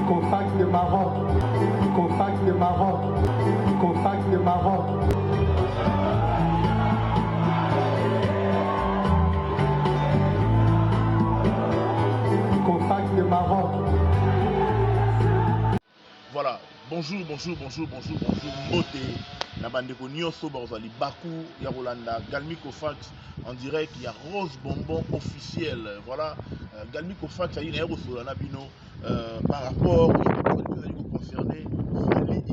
Contact de Maroc. Contact de Maroc. Contact de Maroc. Contact de Maroc. Voilà, bonjour, Mbote, Nabandeko Nyoso, Barzali Bakou, Yarolanda, Galmi Kofax, en direct, il y a Rose Bonbon officiel, voilà, Galmi Kofax, il y a un Bino, par rapport aux concernés, Fali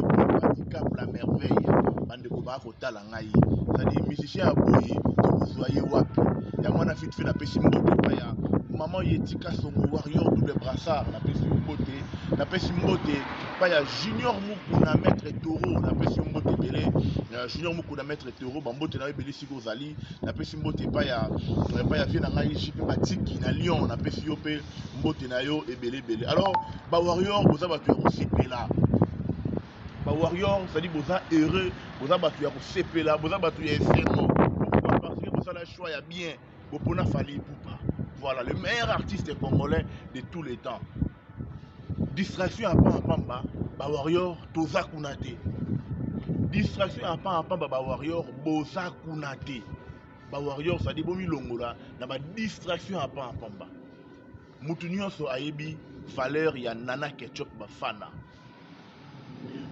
Handicap la merveille, Bandeko Bako Talangaï, c'est-à-dire musicien à Boye, vous soyez wapi, il y a moi na fit fait la pêche Mbote, Paya, Maman Yetika son warrior double brassard, la pêche Mbote, Paya Junior Mukuna maître Toro, la pêche Mbote Belé, Junior Mukuna maître Toro, Bambote na Belé Siko Zali, la pêche Mbote Paya vient na Jipe Batiki na Lyon, la pêche Yope, Mbote na yo et Belé Belé. Alors, ba warrior, vous avez aussi là. Ba warrior, ça dit vous êtes heureux, vous avez aussi là, vous avez essentiellement. Pourquoi? Parce que vous avez le choix bien, vous pouvez Fali Poupa. Voilà, le meilleur artiste congolais de tous les temps. Distraction à Pamba, ba warrior, Toza Kunate. Distraction à Pamba, ba warrior, Boza Kunate. Ba warrior, ça dit bomi longola, na ba distraction à Pamba. Mutunyo so ayebi, valeur ya nana ketchup ba fana.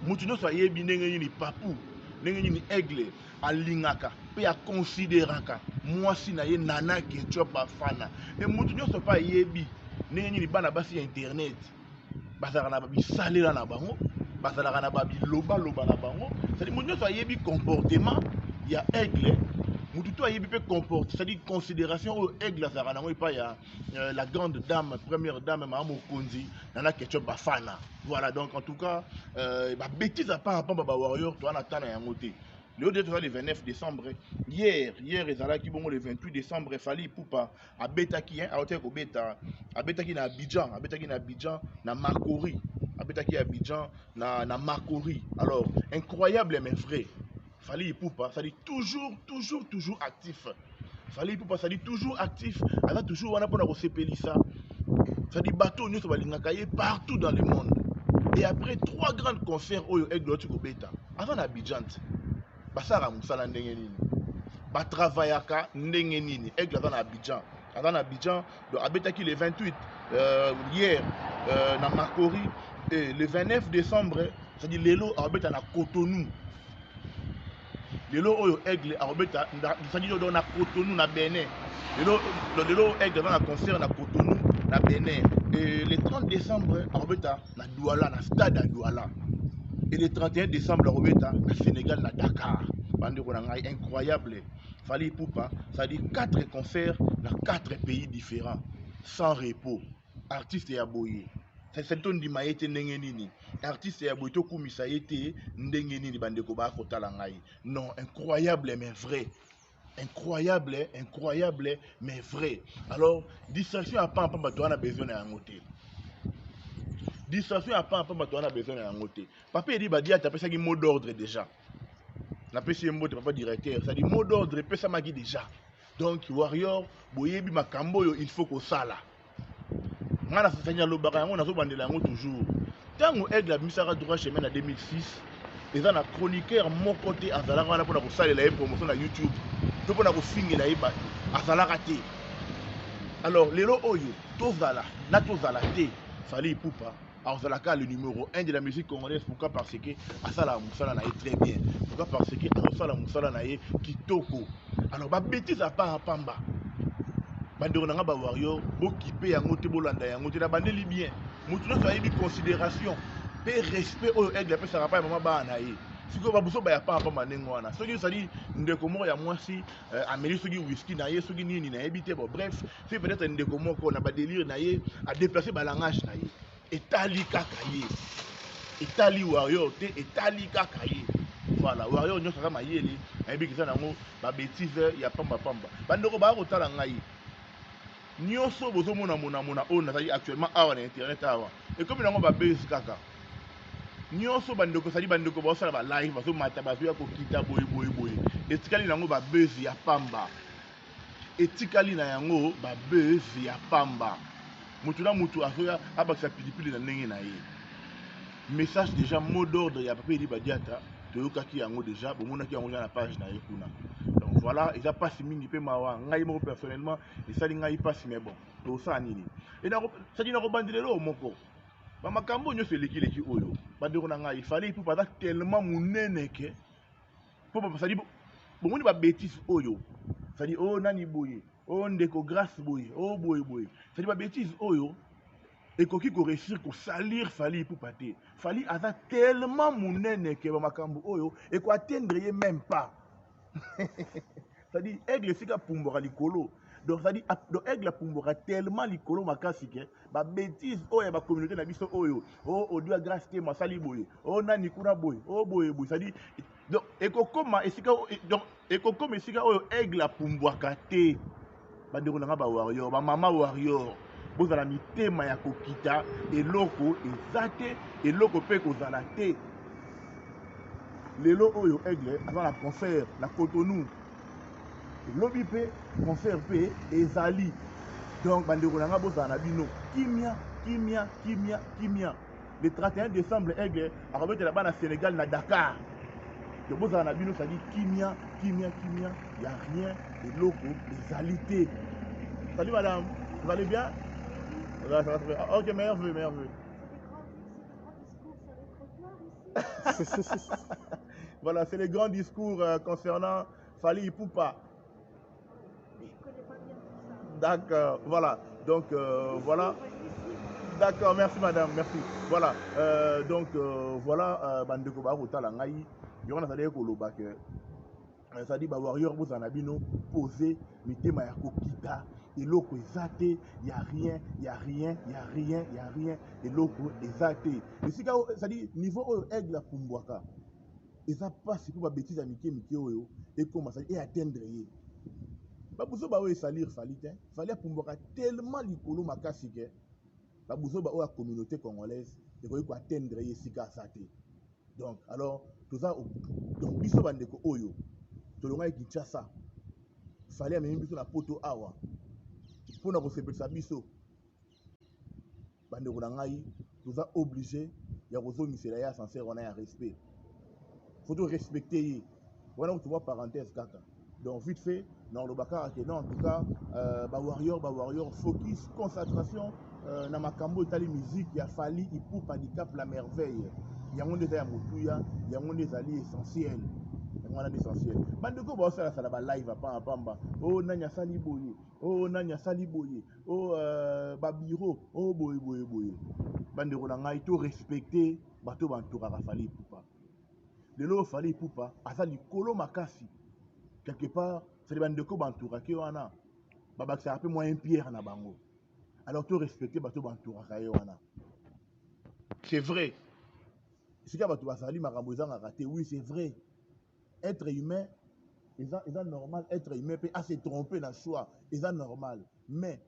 Mutunyo so ayebi nenge ni papu, nenge ni aigle, alingaka, pe ya considéraka. Moi si na ye nana ketchup ba fana. Et mutunyo so pa ayebi, nenge ni bana basi internet. Bazalaka na babi salela na bango, bazalaka na babi loba na bango. C'est-à-dire mutunyo so ayebi comportement, ya aigle. Mututu ayebi pe comporte, c'est-à-dire considération au aigle azalaka nango epa ya la grande dame, première dame Mama Mokonzi, nana ketchup bafana. Voilà, donc en tout cas, ba bêtise à pas ba warrior, toi na tana yango te. Le haut le 29 décembre, hier ezalaki bongo le 28 décembre, Fali Poupa abetaki a hotel ko beta, abetaki na Abidjan, na Makori, abetaki Abidjan na Makori. Alors, incroyable mais vrai. Fali Poupa, ça dit toujours actif. Fali Poupa, ça dit toujours actif. Elle a toujours on a pour ça. Ça dit bateau nous va l'ingakaye partout dans le monde. Et après 3 grands concerts au Aigle Beta, avant Abidjan, basara musala ndenge nini. Ba travaillaka ndenge nini. Aigle avant Abidjan. Avant Abidjan, donc abetaki le 28 hier na Makori et le 29 décembre, ça dit lelo abeta na Cotonou. Lelo oyo aigle arobeta ça dit do na Cotonou na Bénin. Lelo aigle dans la concert na Cotonou na Bénin. Et le 30 décembre arobeta na Douala na stade à Douala. Et le 31 décembre arobeta na Sénégal na Dakar. Bande ko na ngai incroyable. Fali Poupa, ça dit 4 concerts dans 4 pays différents sans repos. Artiste ya boye. C'est ton di maïté ndenge nini. Artiste ya boito kumisa yete ndenge nini bandeko ba ko tala ngai. Non, incroyable mais vrai. Incroyable mais vrai. Alors, distraction à pas bato na besoin na ngote. Distraction à pas bato na besoin na ngote. Papa dit ba dia tapesa ki mot d'ordre déjà. Na pesi mot de papa directeur, ça dit mot d'ordre pesa maki déjà. Donc warrior boyebi makambo yo il faut ko sala. Ngana sanya lobaka yango nazo bandela yango toujours. Tango aigle misaka droit chemin en 2006, ils ont un chroniqueur mon côté azalaka wana pona ko salela e promotion na YouTube. To pona ko fingela e ba azalaka te. Alors lelo oyo tozala na tozala te Fali Poupa azalaka le numéro 1 de la musique congolaise. Pourquoi? Parce que asala musala na très bien. Pourquoi? Parce que asala musala na kitoko. Alors ba bêtise à pas pamba. Bandeko nanga ba warrior bo kipe yango te bolanda yango te na bandeli bien. Mutu no sa yebi considération pe respect oyo aigle pe sara pa mama ba na ye. Siko ba buso ba ya pa manengo wana. Soki ça dit ndeko moko ya mwasi ameli soki whisky na ye soki nini na yebi te bon bref, c'est peut-être ndeko moko na ba délire na ye a déplacer ba langage na ye. Etali kaka ye. Etali warrior te etali kaka ye. Voilà, warrior nyo saka mayele na yebi kisa nango ba bêtise ya pamba. Bandeko ba ko tala ngai. Nyonso bozo mona on a actuellement awa na internet awa. Et comme nango ba base kaka. Nyonso bandeko sali bandeko ba sala ba live bazo mata bazo ya ko kita boy. Etikali nango ba base ya pamba. Etikali na yango ba base ya pamba. Mutu na mutu azoya abakisa pilipili na ndenge na ye. message déjà mot d'ordre ya papa Eli Badiata toyokaki yango déjà bomonaki yango na page na ye kuna. Donc voilà, eza pasi mingi pe mawa ngai moko personnellement esali ngai pasi, mais bon tosala nini et sadi nakobandilelo moko bamakambo nyonso eleki oyo bandeko na ngai ifale po baza tellement monene ke po sadi bomoni babétise oyo sadi o nani boye o ndeko grâce boye o boye sadi babétise oyo ekoki koréussir kosalir Fally Ipupa te. Fally aza tellement monene ke bamakambo oyo ekoatteindre ye même pas. C'est-à-dire aigle sika pumbora likolo. Donc c'est-à-dire aigle pumbora tellement likolo makasi ke ba bêtise oyo ba communauté na biso oyo o odia grâce te masali boye o nani kuna boye o boye c'est-à-dire donc ekokoma esika donc ekokoma esika oyo aigle pumbwaka te. Bandeko na ba warrior ba mama warrior bozala mitema ya kokita eloko eza te eloko mpe kozala te. Lelo oyo aigle aza na concert na Cotonou lobi mpe concert mpe ezali. Donc bandeko na nga bozala na bino kimia le 31 décembre aigle akobetela bana Sénégal na Dakar. Donc bozala na bino sadi kimia ya rien eloko ezali te. Salut madame, vous allez bien? Ça va très bien. Ok, meilleur vœu. Voilà, c'est les grands discours concernant Fally Ipupa. Je connais pas bien tout ça. D'accord, voilà. Donc, voilà. D'accord, merci madame, merci. Voilà, donc, voilà, bandeko ba kotala ngai. Yona sadi ekoloba ke ça dit ba warrior vous en abino poser mitema ya kokita eloko ezate ya rien eloko ezate esika ça dit niveau oyo aigle pumbwaka eza pasi pour ba bêtise ya mike oyo et comment ça et atteindre ye ba buso ba oyo salir Fally te Fally pumbwaka tellement likolo makasi ke ba buso ba oyo communauté congolaise et ko atteindre ye sika sate. Donc alors tout ça donc biso bandeko oyo tolongai Kinshasa Fally amemi biso na poto awa mpona kosepelisa biso bandeko na ngai toza obligé ya kozongisela ye ascenseur wana ya respect faut respecter ye wana tu vois parenthèse kaka. Donc vite fait dans le bakar que non en tout cas ba warrior focus concentration na makambo etali musique ya Fally Ipupa handicap la merveille yango ndeza ya motuya yango ndezali essentiel. Essentiel. Bandeko ba osala sala ba live pamba oh nanya sali boye oh ba bureau oh boye bandeko na ngai to respecter bato bantouraka Fally Ipupa. Lelo Fally Ipupa asa likolo makasi quelque part c'est bandeko bantouraka wana babakisa pe moyen pierre na bango. Alors to respecter bato bantouraka wana. C'est vrai. Sika bato basali makambo ezanga raté, oui c'est vrai. Être humain, c'est normal. Être humain peut se tromper dans le choix, c'est normal. Mais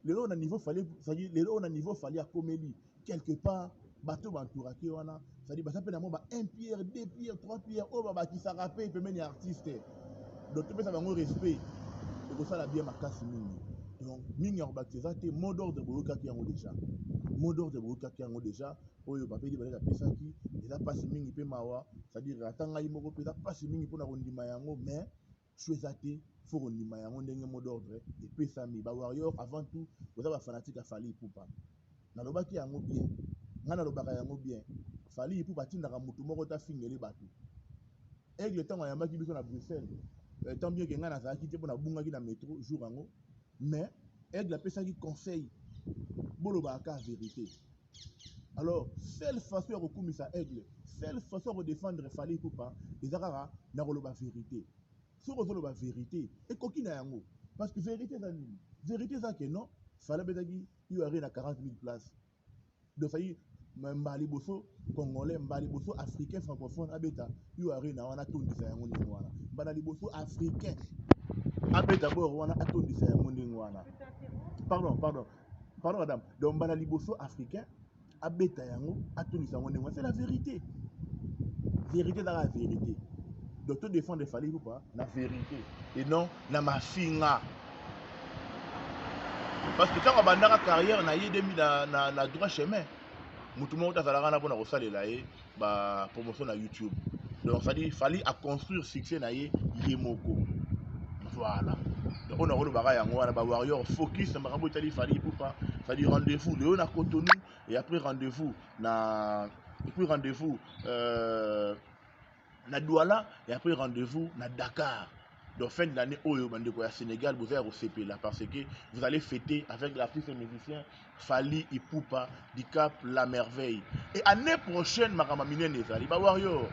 le on a niveau Fally, le on a niveau Fally à Comélie quelque part, bateau bantouraki wana, ça dit ça peut n'avoir un pierre, deux pierres, trois pierres, oh bah qui s'arrapé, peut même artiste. Donc tu peux savoir mon respect. Et pour ça la bien ma casse mingi. Donc mingi en baptisé, mot d'ordre de Boyoka qui en déjà. Mot d'ordre de Boyoka qui en déjà. Oyo papa di baleka pesaki eza pasi mingi pe mawa c'est-à-dire atanga imoko pesa pasi mingi pona kondima yango mais choisate faut kondima yango ndenge mot d'ordre et pesami ba warrior avant tout vous avez fanatique à Fally Ipupa na lobaki yango bien ngana lobaka yango bien Fally Ipupa tindaka mutu moko ta fingeli bato aigle tango yambaki biso na Bruxelles tant bien que ngana zaki te pona bungaki na métro jour yango mais aigle pesaki conseil bolobaka vérité. Alors, seule façon de reconnaître aigle, seule façon de défendre Fally Ipupa, c'est la vérité. Si on a la vérité, et quoi qu'il y a parce que vérité, vérité, c'est que non, Fally Ipupa, il y a 40 000 places. Donc, ça y est, Mbali Bosso, Congolais, Mbali Bosso, Africain, francophone, Abeta, il y a un tout de ça, Mbali Bosso, Africain, Abeta, Borwana, Aton de ça, Pardon, madame. Donc, Mbali Bosso, Africain, abeta yango atunisa ngo c'est la vérité. Vérité dans la vérité. Donc tout défendre Fally Ipupa la vérité et non na mafinga. Parce que quand on a une carrière na yé demi na droit chemin. mutu moko azalaka na mpona kosalela ye promotion na YouTube. Donc ça dit fallait à construire succès na ye moko. Voilà. Donc on a retrouvé yango wana ba warrior focus na makambo itali fallait pour pas ça dit rendez-vous le na Cotonou et après rendez-vous na na Douala et après rendez-vous na Dakar. Donc fin de l'année au Sénégal vous allez au CP là parce que vous allez fêter avec l'artiste et musicien Fally Ipupa du Cap La Merveille. Et année prochaine makamamine nezali ba warrior